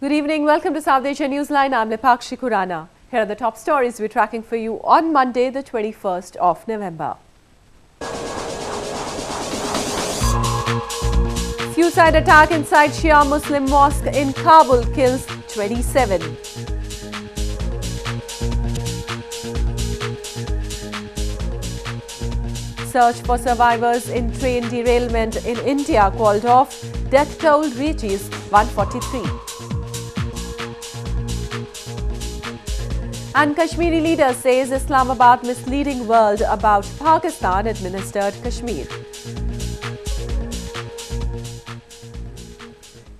Good evening. Welcome to South Asia Newsline. I'm Lipakshi Kurana. Here are the top stories we're tracking for you on Monday, the 21st of November. Suicide attack inside Shia Muslim mosque in Kabul kills 27. Search for survivors in train derailment in India called off. Death toll reaches 143. And Kashmiri leader says Islamabad misleading world about Pakistan-administered Kashmir.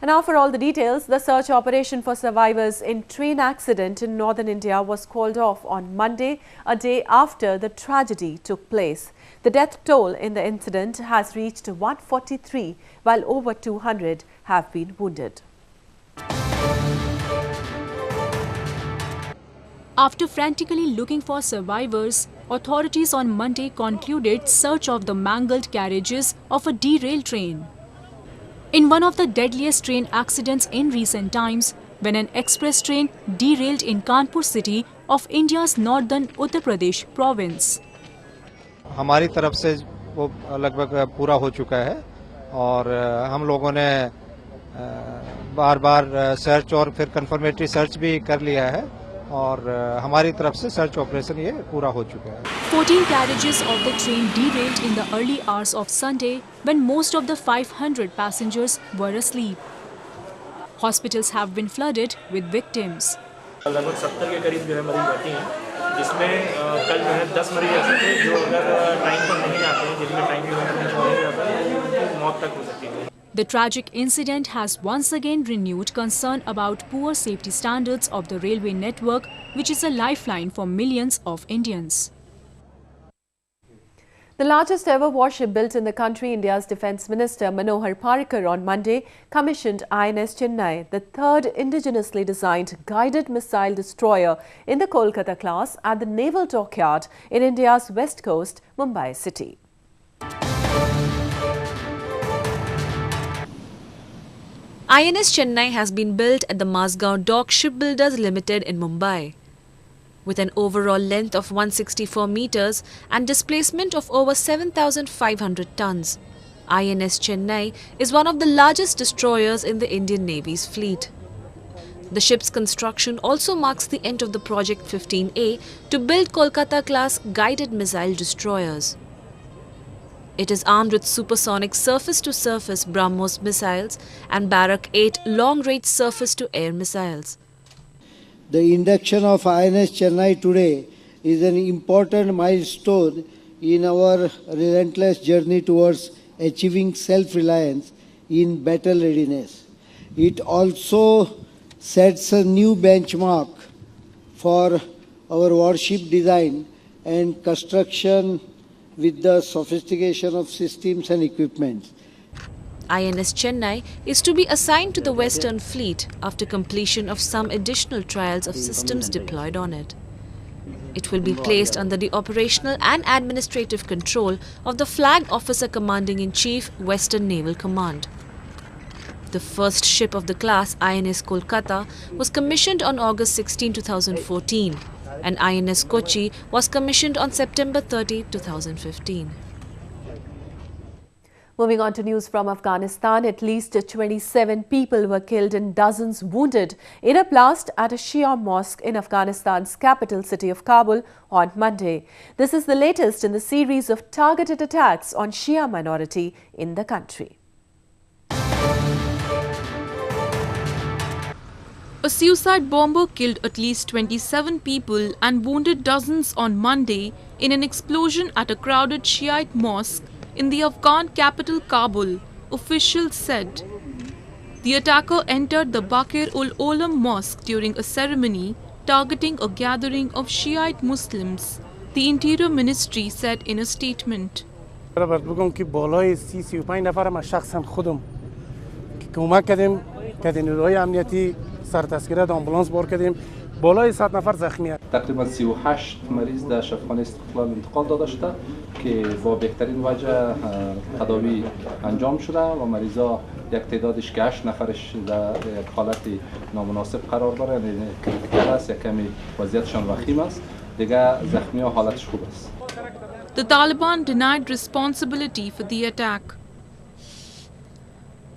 And now for all the details, the search operation for survivors in train accident in northern India was called off on Monday, a day after the tragedy took place. The death toll in the incident has reached 143, while over 200 have been wounded. After frantically looking for survivors, authorities on Monday concluded search of the mangled carriages of a derailed train. In one of the deadliest train accidents in recent times, when an express train derailed in Kanpur city of India's northern Uttar Pradesh province. हमारी तरफ से वो लगभग पूरा हो चुका है और हम लोगों ने बार-बार सर्च और फिर कंफर्मेटरी सर्च भी कर लिया है और हमारी तरफ से सर्च ऑपरेशन ये पूरा हो चुका है. 14 carriages of the train derailed in the early hours of Sunday when most of the 500 passengers were asleep. Hospitals have been flooded with victims. लगभग 70 के करीब जो है मरीज भर्ती हैं, जिसमें कल जो है 10 मरीज ऐसे थे जो अगर टाइम पर नहीं आते हैं, जिनमें टाइम जो है नहीं जाता है, उनकी मौत तक हो सकती है. The tragic incident has once again renewed concern about poor safety standards of the railway network, which is a lifeline for millions of Indians. The largest ever warship built in the country, India's Defence Minister Manohar Parrikar on Monday commissioned INS Chennai, the third indigenously designed guided missile destroyer in the Kolkata class at the Naval Dockyard in India's west coast, Mumbai city. INS Chennai has been built at the Mazgaon Dock Shipbuilders Limited in Mumbai. With an overall length of 164 meters and displacement of over 7,500 tons, INS Chennai is one of the largest destroyers in the Indian Navy's fleet. The ship's construction also marks the end of the Project 15A to build Kolkata-class guided missile destroyers. It is armed with supersonic surface-to-surface BrahMos missiles and Barak 8 long-range surface-to-air missiles. The induction of INS Chennai today is an important milestone in our relentless journey towards achieving self-reliance in battle readiness. It also sets a new benchmark for our warship design and construction with the sophistication of systems and equipment. INS Chennai is to be assigned to the Western Fleet after completion of some additional trials of systems deployed on it. It will be placed under the operational and administrative control of the Flag Officer Commanding-in-Chief, Western Naval Command. The first ship of the class, INS Kolkata, was commissioned on August 16, 2014. And INS Kochi was commissioned on September 30, 2015. Moving on to news from Afghanistan, at least 27 people were killed and dozens wounded in a blast at a Shia mosque in Afghanistan's capital city of Kabul on Monday. This is the latest in the series of targeted attacks on Shia minority in the country. A suicide bomber killed at least 27 people and wounded dozens on Monday in an explosion at a crowded Shiite mosque in the Afghan capital Kabul, officials said. The attacker entered the Bakir-ul-Olam mosque during a ceremony targeting a gathering of Shiite Muslims, the Interior Ministry said in a statement. سر تسکیرات آمبولانس بار کردیم بالای 100 نفر زخمی هست. تقریبا 38 مریض در شفاخانه استقلال انتقال داده شده که با بهترین وجه تداوی انجام شده و مریضا یک تعدادش که 8 نفرش در یک حالت نامناسب قرار داره، یعنی کریتیکال است، یک کمی وضعیتشان وخیم است، دیگه زخمی ها حالتش خوب است. The Taliban denied responsibility for the attack.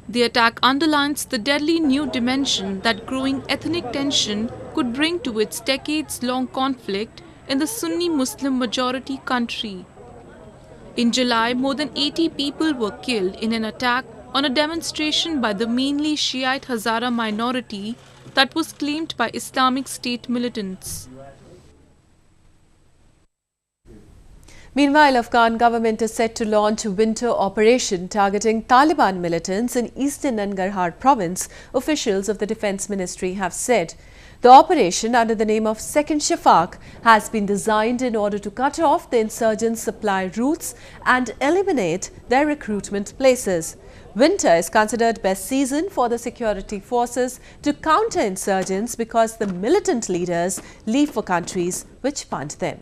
The attack underlines the deadly new dimension that growing ethnic tension could bring to its decades-long conflict in the Sunni Muslim majority country. In July, more than 80 people were killed in an attack on a demonstration by the mainly Shiite Hazara minority that was claimed by Islamic State militants. Meanwhile, Afghan government is set to launch a winter operation targeting Taliban militants in eastern Nangarhar province, officials of the Defence Ministry have said. The operation, under the name of Second Shafaq, has been designed in order to cut off the insurgents' supply routes and eliminate their recruitment places. Winter is considered best season for the security forces to counter insurgents because the militant leaders leave for countries which fund them.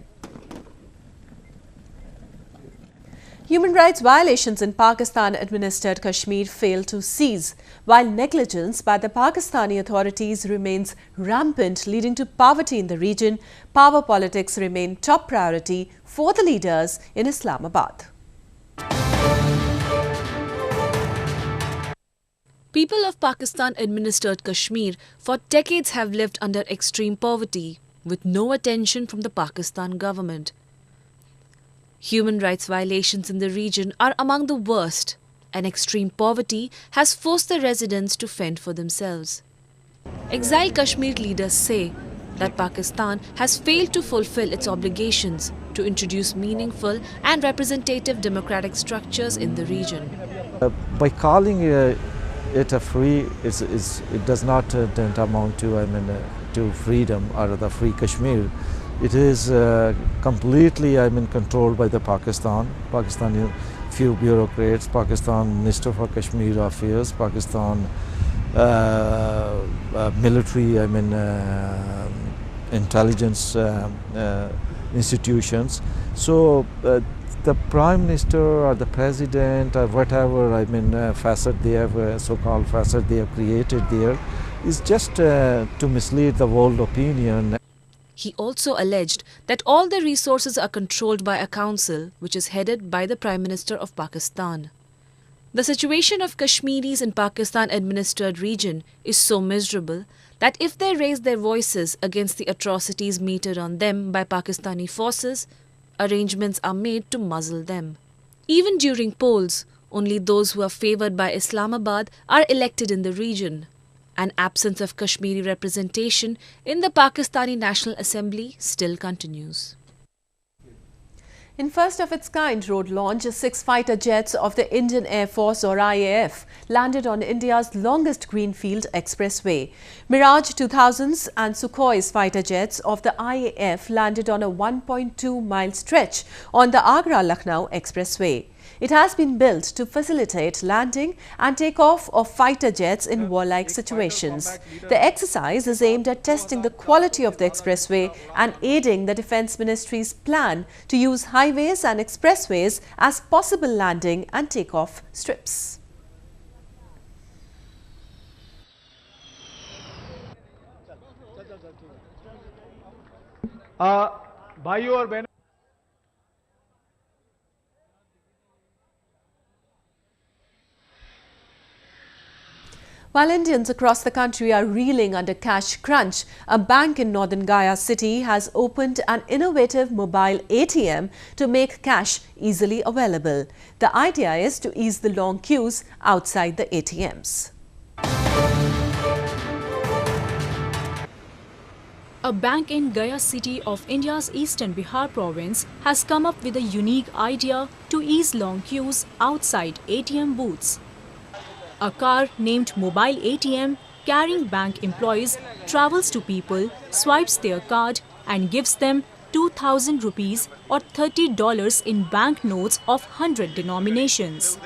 Human rights violations in Pakistan-administered Kashmir fail to cease, while negligence by the Pakistani authorities remains rampant, leading to poverty in the region. Power politics remain top priority for the leaders in Islamabad. People of Pakistan-administered Kashmir for decades have lived under extreme poverty, with no attention from the Pakistan government. Human rights violations in the region are among the worst, and extreme poverty has forced the residents to fend for themselves. Exiled Kashmir leaders say that Pakistan has failed to fulfill its obligations to introduce meaningful and representative democratic structures in the region. By calling it a free, it does not amount to, to freedom or the free Kashmir. It is completely, controlled by the Pakistani few bureaucrats, Pakistan Minister for Kashmir Affairs, Pakistan military, intelligence institutions. So the Prime Minister or the President or whatever, facet they have, so-called facet they have created there, is just to mislead the world opinion. He also alleged that all the resources are controlled by a council which is headed by the Prime Minister of Pakistan. The situation of Kashmiris in Pakistan-administered region is so miserable that if they raise their voices against the atrocities meted on them by Pakistani forces, arrangements are made to muzzle them. Even during polls, only those who are favoured by Islamabad are elected in the region. An absence of Kashmiri representation in the Pakistani National Assembly still continues. In first of its kind road launch, 6 fighter jets of the Indian Air Force or IAF landed on India's longest greenfield expressway. Mirage 2000s and Sukhoi's fighter jets of the IAF landed on a 1.2-mile stretch on the Agra-Lucknow expressway. It has been built to facilitate landing and takeoff of fighter jets in warlike situations. The exercise is aimed at testing the quality of the expressway and aiding the Defence Ministry's plan to use highways and expressways as possible landing and takeoff strips. भाइयों और बहनों, While Indians across the country are reeling under cash crunch, a bank in northern Gaya city has opened an innovative mobile ATM to make cash easily available. The idea is to ease the long queues outside the ATMs. A bank in Gaya city of India's eastern Bihar province has come up with a unique idea to ease long queues outside ATM booths. A car named Mobile ATM carrying bank employees travels to people, swipes their card and gives them 2,000 rupees or $30 in banknotes of 100 denominations.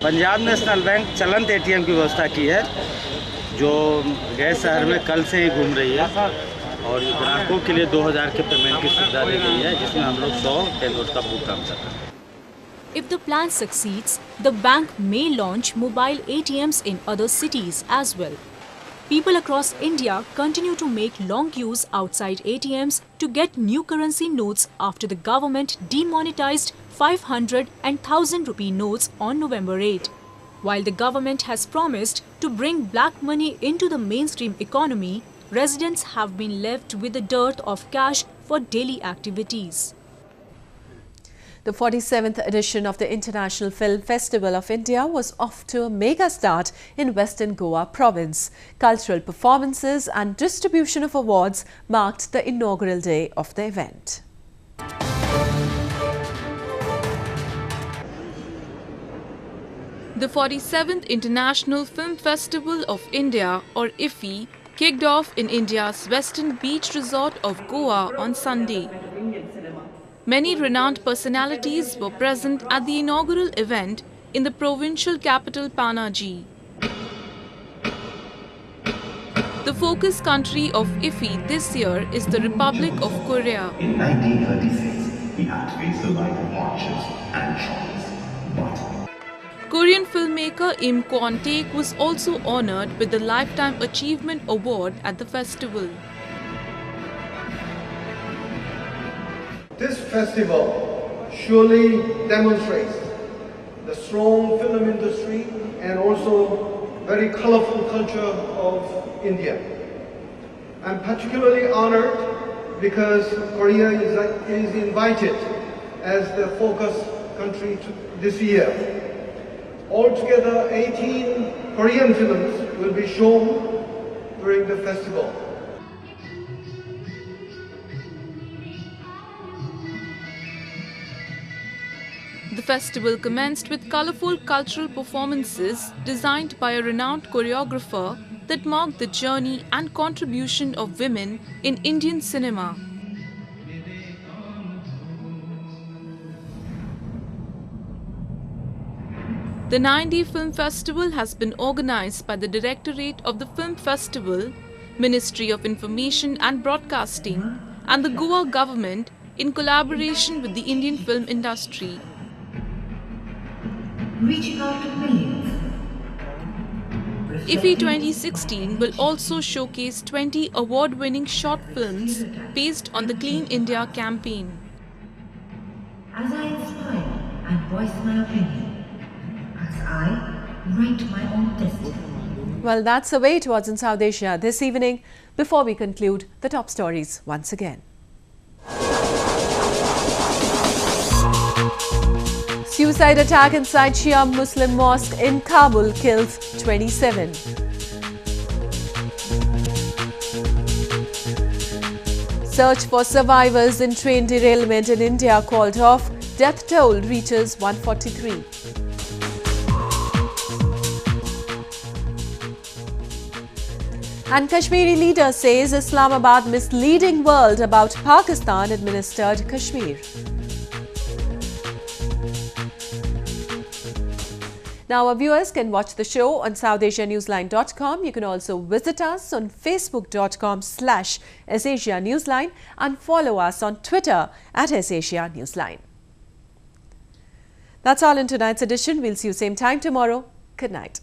Punjab national bank चलंत ATM की व्यवस्था की है जो गए शहर में कल से ही घूम रही है और ग्राहकों के लिए 2000 के पेमेंट की सुविधा दी गई है, जिसमें हम लोग 100 टेलोर का भुगतान कर रहे हैं। If the plan succeeds, the bank may launch mobile ATMs in other cities as well. People across India continue to make long queues outside ATMs to get new currency notes after the government demonetized 500 and 1000 rupee notes on November 8. While the government has promised to bring black money into the mainstream economy, residents have been left with a dearth of cash for daily activities. The 47th edition of the International Film Festival of India was off to a mega start in Western Goa province. Cultural performances and distribution of awards marked the inaugural day of the event. The 47th International Film Festival of India, or IFFI, kicked off in India's Western Beach Resort of Goa on Sunday. Many renowned personalities were present at the inaugural event in the provincial capital Panaji. The focus country of IFFI this year is the Republic of Korea. In 1936, we had to face the light of hardships and troubles, but Korean filmmaker Im Kwon-taek was also honored with the Lifetime Achievement Award at the festival. This festival surely demonstrates the strong film industry and also very colorful culture of India. I'm particularly honored because Korea is invited as the focus country this year. Altogether, 18 Korean films will be shown during the festival. The festival commenced with colorful cultural performances designed by a renowned choreographer that marked the journey and contribution of women in Indian cinema. The 9-day Film Festival has been organized by the Directorate of the Film Festival, Ministry of Information and Broadcasting, and the Goa government in collaboration with the Indian film industry. reaching out to millions. IFFI 2016 will also showcase 20 award-winning short films based on the Clean India campaign. As I inspire and voice my opinion, as I write my own destiny. Well, that's the way towards in South Asia this evening. Before we conclude, the top stories once again. Suicide attack inside Shia Muslim mosque in Kabul kills 27. Search for survivors in train derailment in India called off. Death toll reaches 143. And Kashmiri leader says Islamabad misleading world about Pakistan-administered Kashmir. Now, our viewers can watch the show on SouthAsiaNewsline.com. You can also visit us on Facebook.com/SAsiaNewsline and follow us on Twitter @SAsiaNewsline. That's all in tonight's edition. We'll see you same time tomorrow. Good night.